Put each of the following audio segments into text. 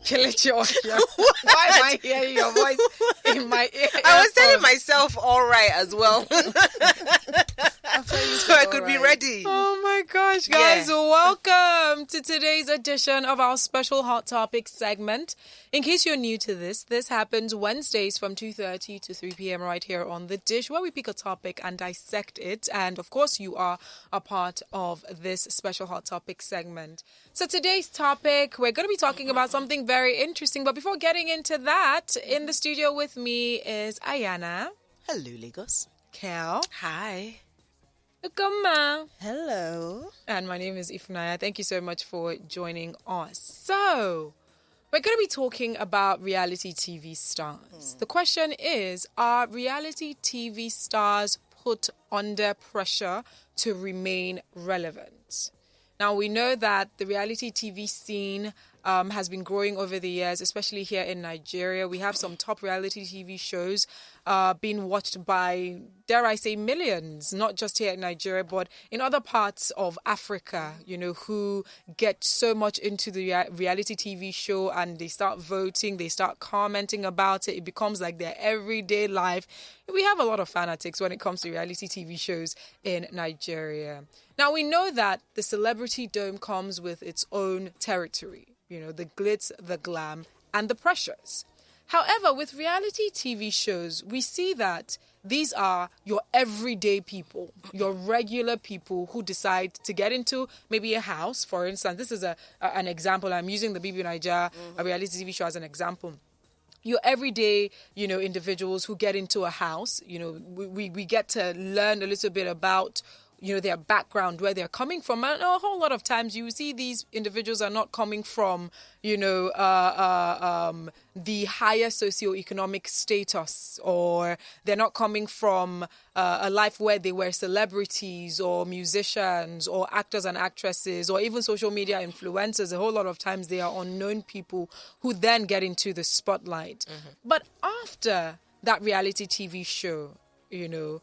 Kelechi Ohia. Why am I hearing your voice in my ear? I was telling myself all right as well. So I could be ready. Oh my gosh, guys. Welcome to today's edition of our special Hot Topic segment. In case you're new to this happens Wednesdays from 2:30 to 3 p.m. right here on The Dish, where we pick a topic and dissect it. And of course, you are a part of this special Hot Topic segment. So today's topic, we're going to be talking about something very interesting. But before getting into that, in the studio with me is Ayana. Hello, Lagos. Kel. Hi. Ukoma. Hello. And my name is BBnaija. Thank you so much for joining us. So, we're going to be talking about reality TV stars. The question is, are reality TV stars put under pressure to remain relevant? Now, we know that the reality TV scene has been growing over the years, especially here in Nigeria. We have some top reality TV shows being watched by, dare I say, millions, not just here in Nigeria, but in other parts of Africa, you know, who get so much into the reality TV show and they start voting, they start commenting about it. It becomes like their everyday life. We have a lot of fanatics when it comes to reality TV shows in Nigeria. Now, we know that the celebrity dome comes with its own territory. You know, the glitz, the glam, and the pressures. However, with reality TV shows, we see that these are your everyday people, your regular people who decide to get into maybe a house. For instance, this is an example. I'm using the BBnaija, a reality TV show, as an example. Your everyday, you know, individuals who get into a house, you know, we get to learn a little bit about, you know, their background, where they're coming from. And a whole lot of times you see these individuals are not coming from, you know, the higher socioeconomic status, or they're not coming from a life where they were celebrities or musicians or actors and actresses or even social media influencers. A whole lot of times they are unknown people who then get into the spotlight. But after that reality TV show, you know,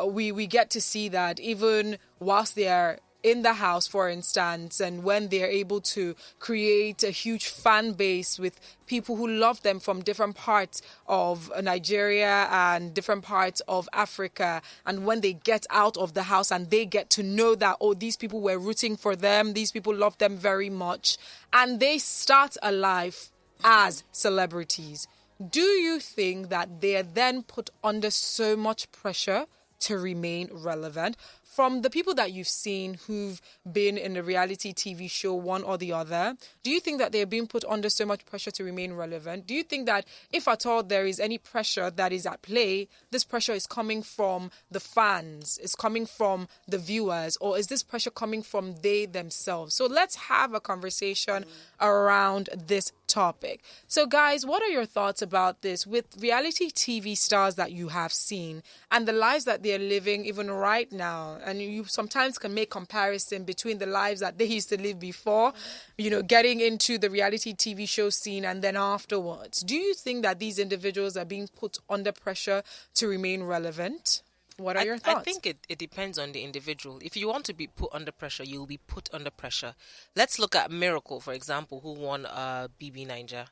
we get to see that even whilst they are in the house, for instance, and when they're able to create a huge fan base with people who love them from different parts of Nigeria and different parts of Africa, and when they get out of the house and they get to know that, oh, these people were rooting for them, these people love them very much, and they start a life as celebrities. Do you think that they are then put under so much pressure to remain relevant? From the people that you've seen who've been in a reality TV show, one or the other, do you think that they're being put under so much pressure to remain relevant? Do you think that if at all there is any pressure that is at play, this pressure is coming from the fans, is coming from the viewers, or is this pressure coming from they themselves? So let's have a conversation around this topic. So guys, what are your thoughts about this with reality TV stars that you have seen and the lives that they're living even right now? And you sometimes can make comparison between the lives that they used to live before, you know, getting into the reality TV show scene and then afterwards. Do you think that these individuals are being put under pressure to remain relevant? What are your thoughts? I think it depends on the individual. If you want to be put under pressure, you'll be put under pressure. Let's look at Miracle, for example, who won BBnaija.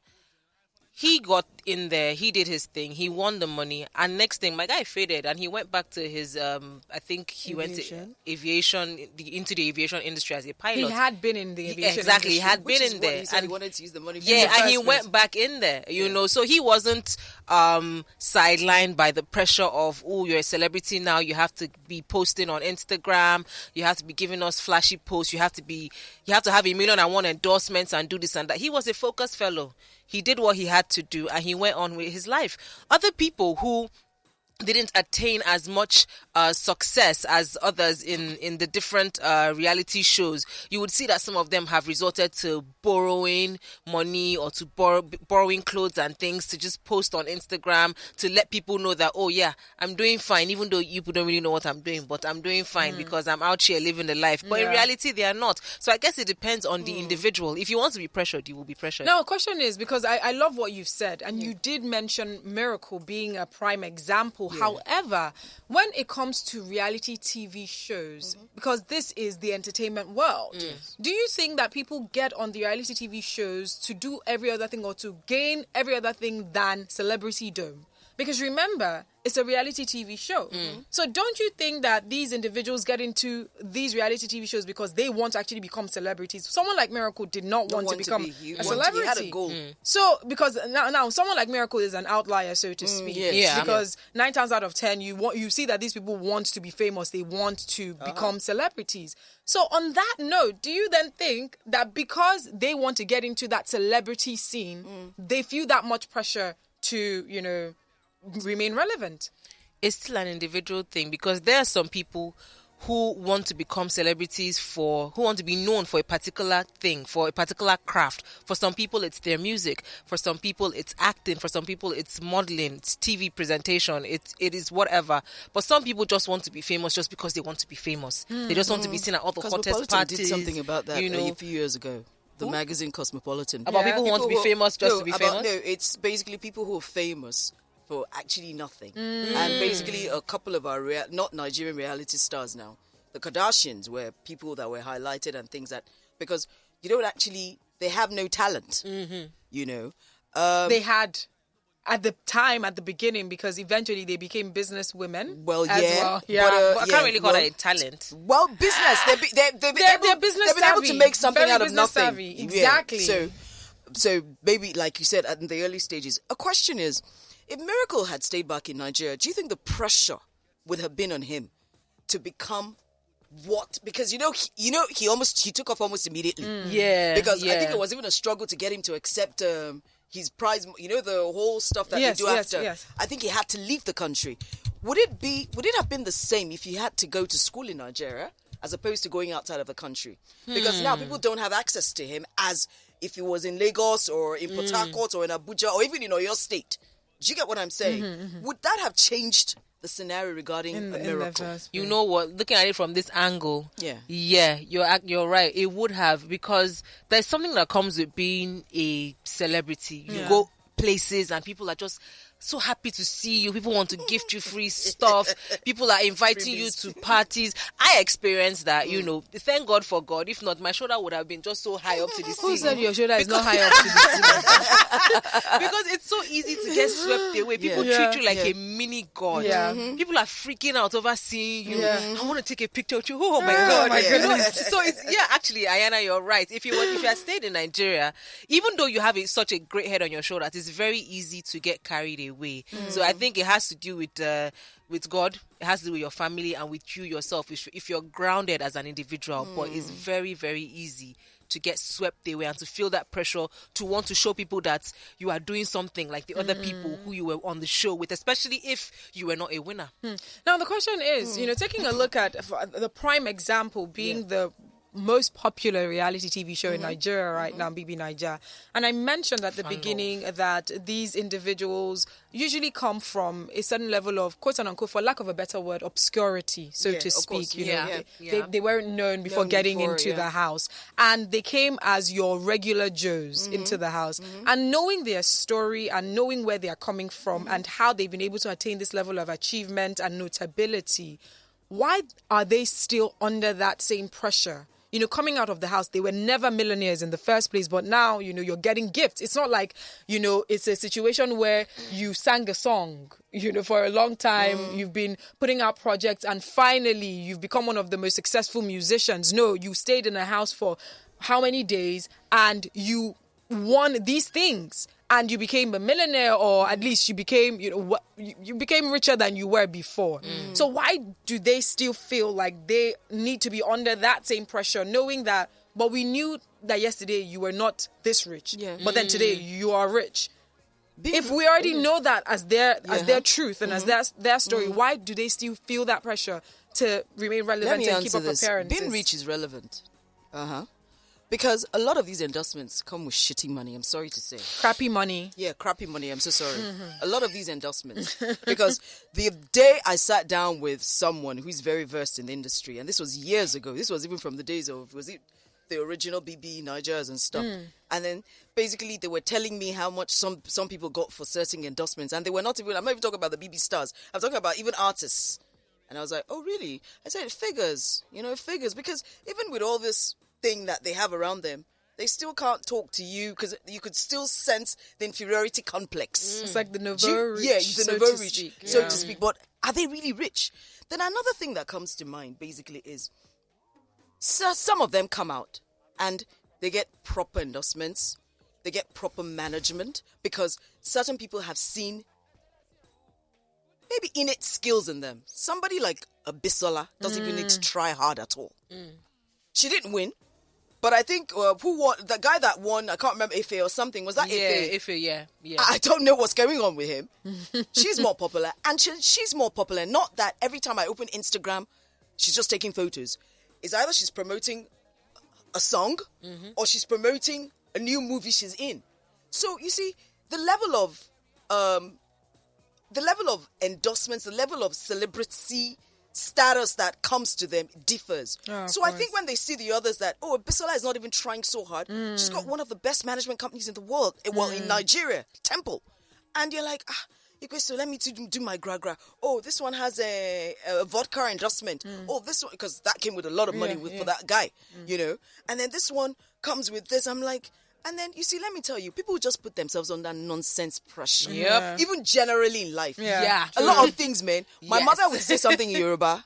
He got in there, he did his thing, he won the money, and next thing, my guy faded, and he went back to his, I think he went to aviation, into the aviation industry as a pilot. He had been in the aviation Exactly, industry, he had been in there. He said he wanted to use the money for and he went back in there, you know, so he wasn't sidelined by the pressure of, oh, you're a celebrity now, you have to be posting on Instagram, you have to be giving us flashy posts, you have to have 1,000,001 endorsements and do this and that. He was a focused fellow. He did what he had to do and he went on with his life. Other people who didn't attain as much success as others in the different reality shows, you would see that some of them have resorted to borrowing money or to borrowing clothes and things to just post on Instagram to let people know that, oh yeah, I'm doing fine, even though you don't really know what I'm doing, but I'm doing fine because I'm out here living the life. But in reality, they are not. So I guess it depends on the individual. If you want to be pressured, you will be pressured. Now, the question is, because I love what you've said, and you did mention Miracle being a prime example example. However, when it comes to reality TV shows, because this is the entertainment world, do you think that people get on the reality TV shows to do every other thing or to gain every other thing than celebritydom? Because remember, it's a reality TV show. So don't you think that these individuals get into these reality TV shows because they want to actually become celebrities? Someone like Miracle did not want to become a celebrity. He had a goal. So, because now someone like Miracle is an outlier, so to speak. Because 9 times out of 10, you see that these people want to be famous. They want to become celebrities. So on that note, do you then think that because they want to get into that celebrity scene, they feel that much pressure to, remain relevant? It's still an individual thing, because there are some people who want to become celebrities who want to be known for a particular thing, for a particular craft. For some people, it's their music. For some people, it's acting. For some people, it's modeling, it's TV presentation. It is whatever. But some people just want to be famous just because they want to be famous. They just want to be seen at all the hottest parties. Did something about that a few years ago. The magazine Cosmopolitan. About people who want to be famous just to be famous? No, it's basically people who are famous for actually nothing. And basically a couple of our not Nigerian reality stars now, the Kardashians, were people that were highlighted and things that, because they have no talent, they had at the beginning, because eventually they became business women. Well, as yeah. well. But I can't really call that a talent. Well, business. They're business They've been able to make something out of nothing. Savvy. Exactly. Yeah. So maybe, like you said, in the early stages, a question is, if Miracle had stayed back in Nigeria, do you think the pressure would have been on him to become what? Because he took off almost immediately. Because I think it was even a struggle to get him to accept his prize. The whole stuff that they do after. Yes. I think he had to leave the country. Would it have been the same if he had to go to school in Nigeria as opposed to going outside of the country? Because now people don't have access to him as if he was in Lagos or in Port Harcourt or in Abuja or even in Oyo State. Do you get what I'm saying? Would that have changed the scenario regarding a Miracle? You know what? Looking at it from this angle, you're right. It would have, because there's something that comes with being a celebrity. You go places and people are just so happy to see you. People want to gift you free stuff. People are inviting you to parties. I experienced that, Thank God for God. If not, my shoulder would have been just so high up to the ceiling. Who said your shoulder is not high up to the ceiling? Because it's so easy to get swept away. People treat you like a mini god. People are freaking out over seeing you. I want to take a picture with you. Oh my God. My goodness. So it's, actually, Ayana, you're right. If you had stayed in Nigeria, even though you have such a great head on your shoulders, it's very easy to get carried away. So I think it has to do with God. It has to do with your family and with you yourself. If you're grounded as an individual, but it's very, very easy to get swept away and to feel that pressure to want to show people that you are doing something like the other people who you were on the show with, especially if you were not a winner. Now the question is, taking a look at the prime example being the most popular reality TV show in Nigeria right now, BBnaija. And I mentioned at the beginning that these individuals usually come from a certain level of, quote unquote, for lack of a better word, obscurity, so to speak. They weren't known before getting into the house. And they came as your regular Joes into the house. And knowing their story and knowing where they are coming from and how they've been able to attain this level of achievement and notability, why are they still under that same pressure? Coming out of the house, they were never millionaires in the first place, but now, you're getting gifts. It's not like, it's a situation where you sang a song, for a long time, you've been putting out projects, and finally you've become one of the most successful musicians. No, you stayed in a house for how many days, and you won these things. And you became a millionaire, or at least you became, you became richer than you were before. So why do they still feel like they need to be under that same pressure, knowing that, but we knew that yesterday you were not this rich, but then today you are rich. If we already know that as their truth and as their story, why do they still feel that pressure to remain relevant and keep up appearances? Being rich is relevant. Because a lot of these endorsements come with shitty money, I'm sorry to say. Crappy money. Yeah, crappy money, I'm so sorry. A lot of these endorsements. Because the day I sat down with someone who's very versed in the industry, and this was years ago, this was even from the days of, the original BBnaijas and stuff. And then basically they were telling me how much some people got for certain endorsements. And they were not even, I'm not even talking about the BB stars. I'm talking about even artists. And I was like, oh, really? I said, it figures. It figures. Because even with all this thing that they have around them, they still can't talk to you because you could still sense the inferiority complex. It's like the nouveau rich, the so nouveau to rich, speak. so Yeah. to speak. But are they really rich? Then another thing that comes to mind basically is, so some of them come out and they get proper endorsements, they get proper management because certain people have seen maybe innate skills in them. Somebody like a Bisola doesn't even need to try hard at all. She didn't win. But I think who won? The guy that won, I can't remember, Ife or something. Was that Ife? Ife, yeah. I don't know what's going on with him. She's more popular. And she's more popular. Not that every time I open Instagram, she's just taking photos. It's either she's promoting a song or she's promoting a new movie she's in. So, you see, the level of endorsements, the level of celebrity status that comes to them differs. So I think when they see the others that, Bisola is not even trying so hard. She's got one of the best management companies in the world. Well, in Nigeria, Temple. And you're like, so let me do my gra-gra. Oh, this one has a vodka endorsement. Oh, this one, because that came with a lot of money for that guy, And then this one comes with this. I'm like, and then, you see, let me tell you, people just put themselves under nonsense pressure. Yep. Even generally in life. Yeah. A lot of things, man. My Yes. mother would say something in Yoruba.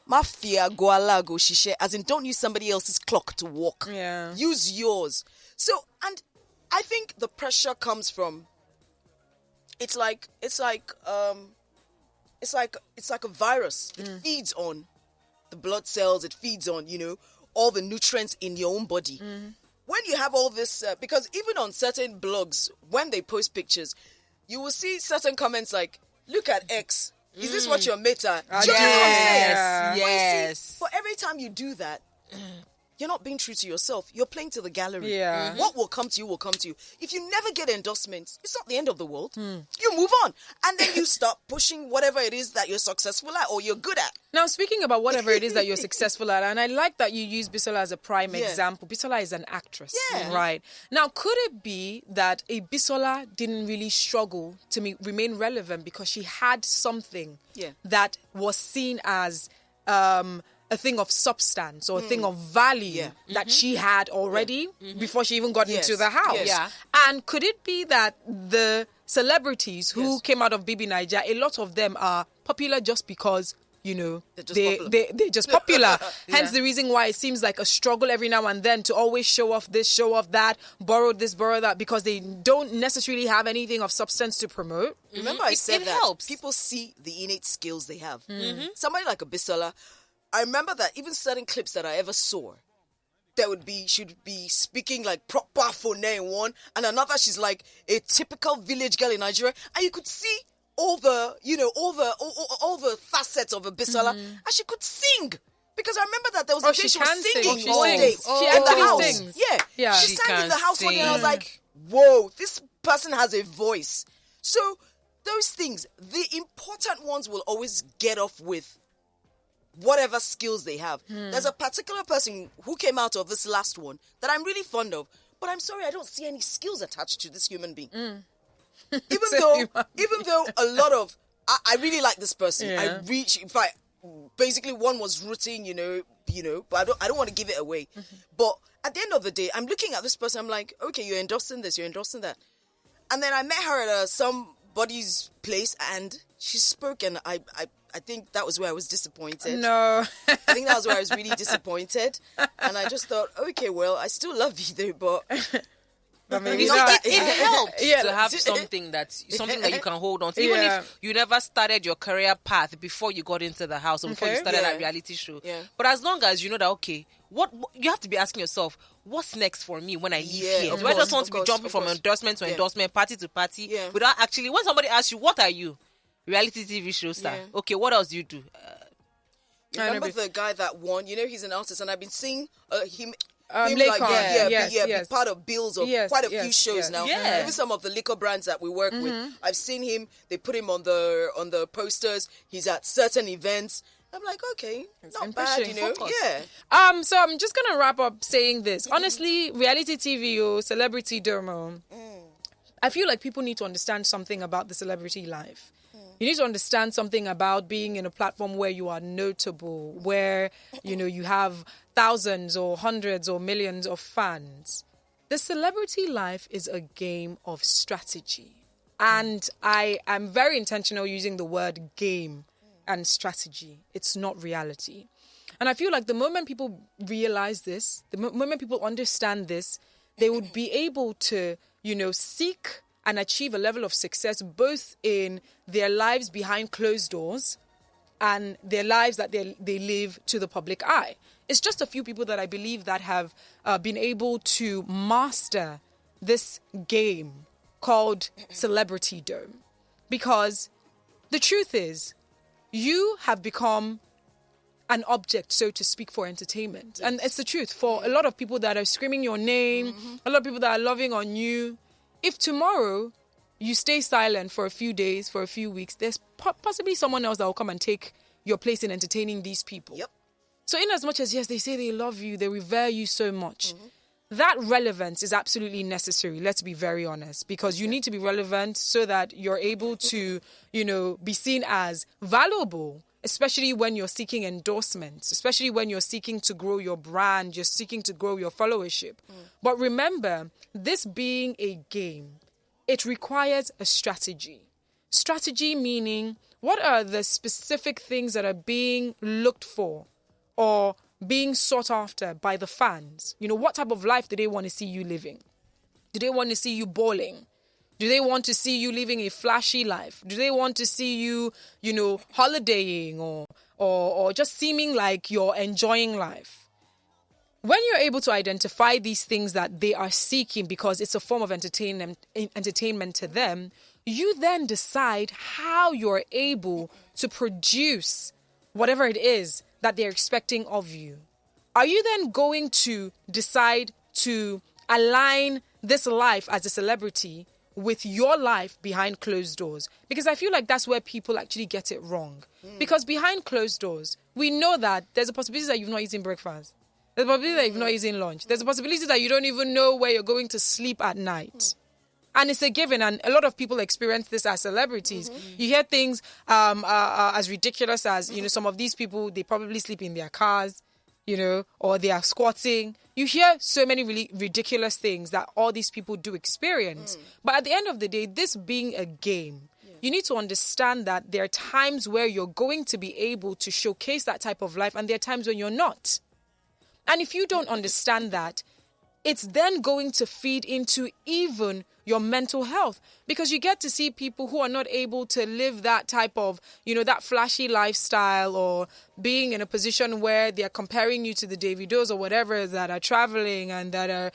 Mafia, goala, go shishe. As in, don't use somebody else's clock to walk. Yeah. Use yours. So, and I think the pressure comes from, it's like a virus. It feeds on the blood cells. It feeds on, all the nutrients in your own body. When you have all this, because even on certain blogs, when they post pictures, you will see certain comments like, look at X. Is this what your mates are? Do you know what I'm saying? Yeah. But you see, Yes. for every time you do that, you're not being true to yourself. You're playing to the gallery. Yeah. What will come to you will come to you. If you never get endorsements, it's not the end of the world. You move on. And then you start pushing whatever it is that you're successful at or you're good at. Now, speaking about whatever it is that you're successful at, and I like that you use Bisola as a prime example. Bisola is an actress, right? Now, could it be that a Bisola didn't really struggle to remain relevant because she had something that was seen as a thing of substance or a thing of value that she had already before she even got into the house? Yes. Yeah. And could it be that the celebrities who came out of BBnaija, a lot of them are popular just because, they're just popular. Hence the reason why it seems like a struggle every now and then to always show off this, show off that, borrow this, borrow that, because they don't necessarily have anything of substance to promote. Remember I said it that helps. people see the innate skills they have. Somebody like a Bisola, I remember that even certain clips that I ever saw, she'd be speaking like proper phone in one, and another she's like a typical village girl in Nigeria, and you could see all the facets of a Bisola, and she could sing. Because I remember that there was a day she was singing all day She in the actually house. sings. Yeah. She She sang in can the house one day, and I was sing. like, whoa, this person has a voice. So those things, the important ones will always get off with whatever skills they have. There's a particular person who came out of this last one that I'm really fond of, but I'm sorry, I don't see any skills attached to this human being. Even though a lot of, I really like this person. In fact, basically one was rooting, but I don't want to give it away. But at the end of the day, I'm looking at this person, I'm like, okay, you're endorsing this, you're endorsing that. And then I met her at somebody's place and she spoke, and I think that was where I was disappointed. No. I think that was where I was really disappointed. And I just thought, okay, well, I still love you though, but maybe not not. that- It helps Yeah. to have something that you can hold on to. Even if you never started your career path before you got into the house or before you Okay. started Yeah. that reality show. Yeah. But as long as you know that, okay, what you have to be asking yourself, what's next for me when I leave Yeah, here? of Do I course, just want of to be course, jumping of from course. endorsement to Yeah. endorsement, party to party, Yeah. without actually, when somebody asks you, what are you? Reality TV show star. Yeah. Okay, what else do you do? remember the guy that won? He's an artist, and I've been seeing him. Lakon. Be part of bills of quite a few shows now. Yeah. Even some of the liquor brands that we work with, I've seen him. They put him on the posters. He's at certain events, I'm like, okay, not And bad, pushing, focus. Yeah. So I'm just gonna wrap up saying this. Honestly, reality TV or celebrity domo, I feel like people need to understand something about the celebrity life. You need to understand something about being in a platform where you are notable, where, you have thousands or hundreds or millions of fans. The celebrity life is a game of strategy. And I am very intentional using the word game and strategy. It's not reality. And I feel like the moment people realize this, the moment people understand this, they would be able to, seek and achieve a level of success both in their lives behind closed doors and their lives that they live to the public eye. It's just a few people that I believe that have been able to master this game called Celebrity Dome. Because the truth is, you have become an object, so to speak, for entertainment. Yes. And it's the truth. For a lot of people that are screaming your name, a lot of people that are loving on you, if tomorrow you stay silent for a few days, for a few weeks, there's possibly someone else that will come and take your place in entertaining these people. Yep. So in as much as, yes, they say they love you, they revere you so much, that relevance is absolutely necessary. Let's be very honest, because you need to be relevant so that you're able to, be seen as valuable, especially when you're seeking endorsements, especially when you're seeking to grow your brand, you're seeking to grow your followership. But remember, this being a game, it requires a strategy. Strategy meaning, what are the specific things that are being looked for or being sought after by the fans? What type of life do they want to see you living? Do they want to see you balling? Do they want to see you living a flashy life? Do they want to see you, holidaying or just seeming like you're enjoying life? When you're able to identify these things that they are seeking because it's a form of entertainment to them, you then decide how you're able to produce whatever it is that they're expecting of you. Are you then going to decide to align this life as a celebrity with your life behind closed doors? Because I feel like that's where people actually get it wrong. Because behind closed doors, we know that there's a possibility that you've not eaten breakfast. There's a possibility that you've not eaten lunch. There's a possibility that you don't even know where you're going to sleep at night. And it's a given, and a lot of people experience this as celebrities. You hear things as ridiculous as, some of these people, they probably sleep in their cars, or they are squatting. You hear so many really ridiculous things that all these people do experience. But at the end of the day, this being a game, you need to understand that there are times where you're going to be able to showcase that type of life, and there are times when you're not. And if you don't understand that, it's then going to feed into even your mental health, because you get to see people who are not able to live that type of, that flashy lifestyle, or being in a position where they're comparing you to the Davidos or whatever that are traveling and that are,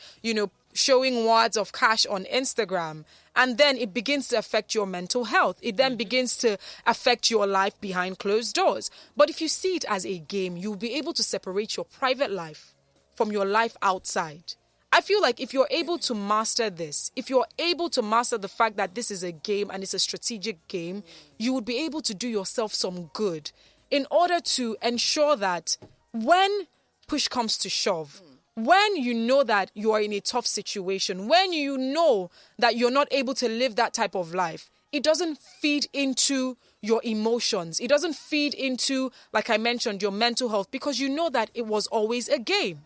showing wads of cash on Instagram. And then it begins to affect your mental health. It then begins to affect your life behind closed doors. But if you see it as a game, you'll be able to separate your private life from your life outside. I feel like if you're able to master this, if you're able to master the fact that this is a game and it's a strategic game, you would be able to do yourself some good in order to ensure that when push comes to shove, when you know that you are in a tough situation, when you know that you're not able to live that type of life, it doesn't feed into your emotions. It doesn't feed into, like I mentioned, your mental health, because you know that it was always a game.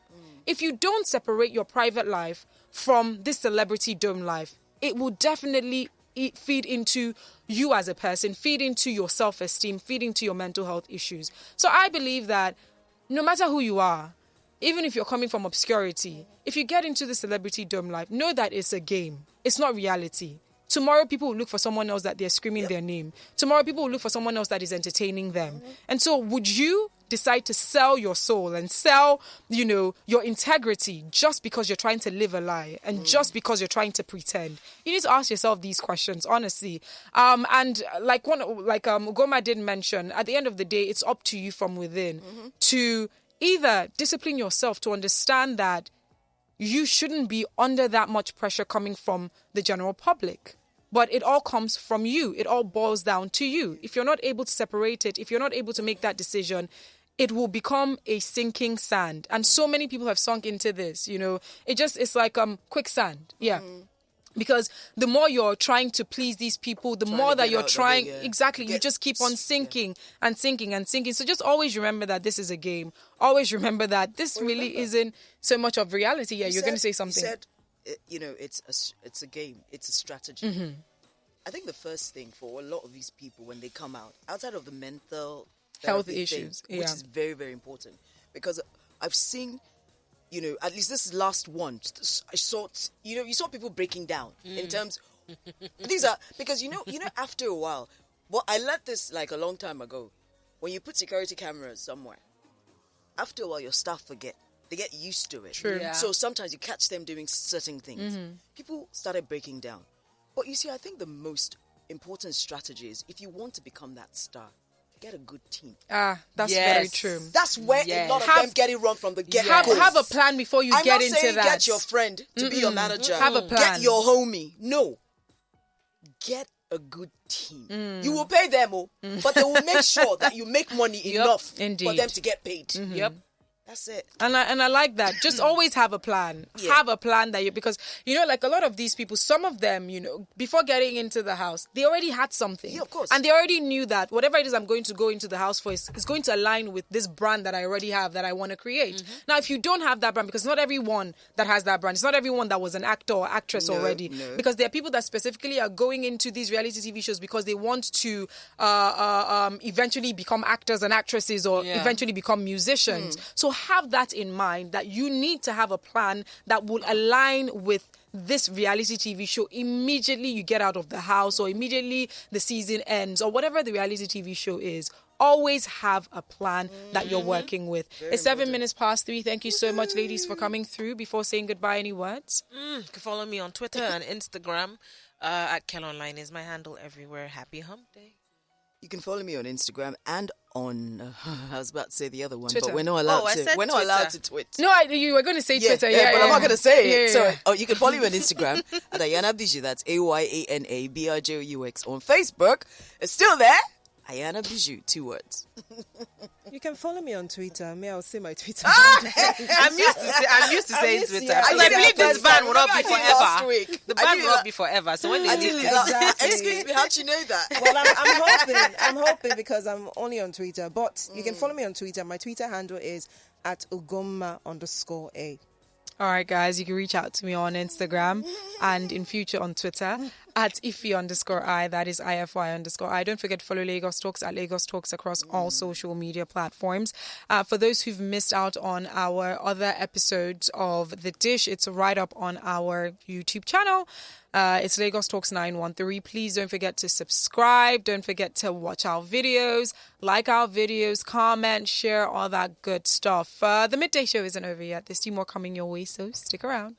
If you don't separate your private life from this celebrity dome life, it will definitely feed into you as a person, feed into your self-esteem, feed into your mental health issues. So I believe that no matter who you are, even if you're coming from obscurity, if you get into the celebrity dome life, know that it's a game. It's not reality. Tomorrow, people will look for someone else that they're screaming their name. Tomorrow, people will look for someone else that is entertaining them. And so would you decide to sell your soul and sell, your integrity just because you're trying to live a lie and just because you're trying to pretend? You need to ask yourself these questions, honestly. And like Ugoma did mention, at the end of the day, it's up to you from within to either discipline yourself to understand that you shouldn't be under that much pressure coming from the general public. but it all comes from you. It all boils down to you. If you're not able to separate it, if you're not able to make that decision, it will become a sinking sand. And so many people have sunk into this, it's like quicksand. Yeah. Because the more you're trying to please these people, the more that you're trying, you just keep on sinking and sinking and sinking. So just always remember that this is a game. Always remember that this really isn't so much of reality. Yeah, you're going to say something. You said, it's a game. It's a strategy. I think the first thing for a lot of these people when they come out, outside of the mental health therapy issues, thing, which is very, very important, because I've seen, at least this last one, I saw, you saw people breaking down in terms. These are because after a while. Well, I learned this like a long time ago. When you put security cameras somewhere, after a while your staff forget. They get used to it. True. Yeah. So sometimes you catch them doing certain things. People started breaking down. But you see, I think the most important strategy is if you want to become that star, get a good team. That's very true. That's where a lot of them get it wrong from the get-go. Have a plan before you get into that. I'm not saying get your friend to be your manager. Have a plan. Get your homie. No. Get a good team. You will pay them, but they will make sure that you make money enough for them to get paid. Yep. That's it. And I like that. Just always have a plan. Yeah. Have a plan because, like a lot of these people, some of them, before getting into the house, they already had something. Yeah, of course. And they already knew that whatever it is I'm going to go into the house for is going to align with this brand that I already have that I want to create. Now, if you don't have that brand, because not everyone that has that brand, it's not everyone that was an actor or actress already. No. Because there are people that specifically are going into these reality TV shows because they want to eventually become actors and actresses or eventually become musicians. So have that in mind, that you need to have a plan that will align with this reality TV show immediately you get out of the house or immediately the season ends or whatever the reality TV show is. Always have a plan that you're working with. It's 7 minutes past 3. Thank you so much, ladies, for coming through. Before saying goodbye, any words? You can follow me on Twitter and Instagram. At Kelonline is my handle everywhere. Happy Hump Day. You can follow me on Instagram and on I was about to say the other one, Twitter. but we're not allowed to. We're not allowed to tweet. No, you were going to say Twitter. But I'm not going to say it. Yeah. So you can follow me on Instagram at Ayana Bijou. That's AYANABRJOUX. On Facebook, it's still there. Ayana Bijou, 2 words. You can follow me on Twitter. I'll say my Twitter. I'm used to saying Twitter. yeah. I believe this ban will not be Last forever. week. The ban will not be forever. So when they leave Exactly. Excuse me, how'd you know that? Well, I'm hoping because I'm only on Twitter. But you can follow me on Twitter. My Twitter handle is at @Ugomma_A. All right, guys, you can reach out to me on Instagram and in future on Twitter at Ify_I. That is IFY_I. Don't forget to follow Lagos Talks at Lagos Talks across all social media platforms. For those who've missed out on our other episodes of The Dish, it's right up on our YouTube channel. It's Lagos Talks 913. Please don't forget to subscribe. Don't forget to watch our videos, like our videos, comment, share, all that good stuff. The midday show isn't over yet. There's 2 more coming your way, so stick around.